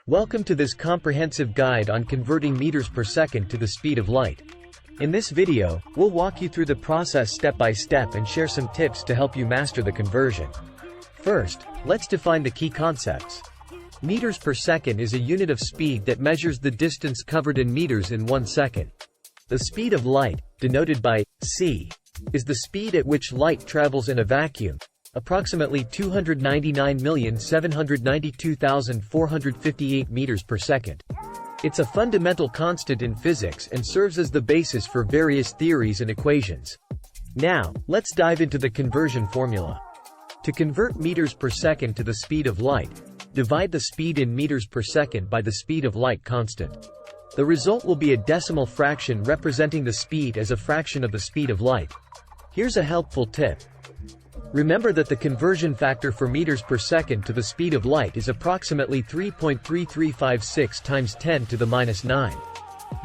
Welcome to this comprehensive guide on converting meters per second to the speed of light. In this video, we'll walk you through the process step by step and share some tips to help you master the conversion. First, let's define the key concepts. Meters per second is a unit of speed that measures the distance covered in meters in 1 second. The speed of light, denoted by c, is the speed at which light travels in a vacuum, approximately 299,792,458 meters per second. It's a fundamental constant in physics and serves as the basis for various theories and equations. Now, let's dive into the conversion formula. To convert meters per second to the speed of light, divide the speed in meters per second by the speed of light constant. The result will be a decimal fraction representing the speed as a fraction of the speed of light. Here's a helpful tip. Remember that the conversion factor for meters per second to the speed of light is approximately 3.3356 times 10 to the minus 9.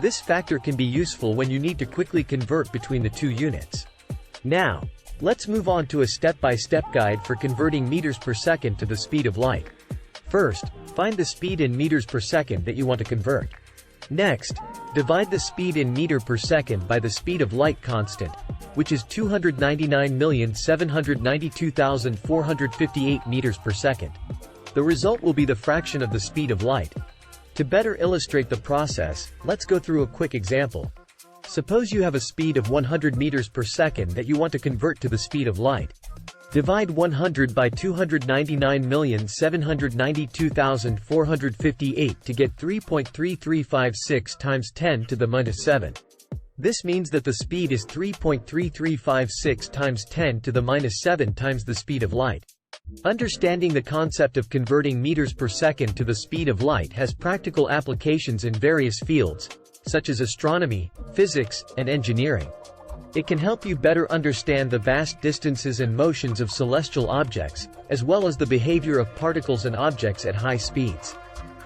This factor can be useful when you need to quickly convert between the two units. Now, let's move on to a step-by-step guide for converting meters per second to the speed of light. First, find the speed in meters per second that you want to convert. Next, divide the speed in meter per second by the speed of light constant, which is 299,792,458 meters per second. The result will be the fraction of the speed of light. To better illustrate the process, let's go through a quick example. Suppose you have a speed of 100 meters per second that you want to convert to the speed of light. Divide 100 by 299,792,458 to get 3.3356 times 10 to the minus 7. This means that the speed is 3.3356 times 10 to the minus 7 times the speed of light. Understanding the concept of converting meters per second to the speed of light has practical applications in various fields, such as astronomy, physics, and engineering. It can help you better understand the vast distances and motions of celestial objects, as well as the behavior of particles and objects at high speeds.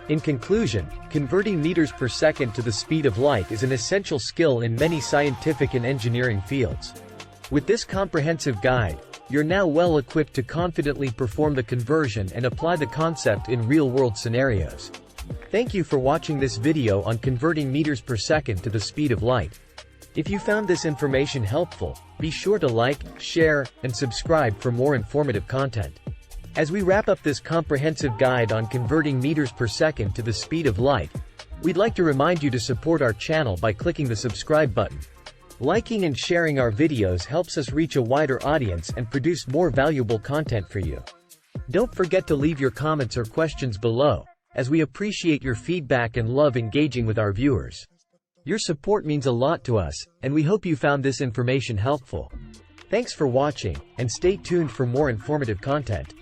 In conclusion, converting meters per second to the speed of light is an essential skill in many scientific and engineering fields. With this comprehensive guide, you're now well equipped to confidently perform the conversion and apply the concept in real-world scenarios. Thank you for watching this video on converting meters per second to the speed of light. If you found this information helpful, be sure to like, share, and subscribe for more informative content. As we wrap up this comprehensive guide on converting meters per second to the speed of light, we'd like to remind you to support our channel by clicking the subscribe button. Liking and sharing our videos helps us reach a wider audience and produce more valuable content for you. Don't forget to leave your comments or questions below, as we appreciate your feedback and love engaging with our viewers. Your support means a lot to us, and we hope you found this information helpful. Thanks for watching, and stay tuned for more informative content.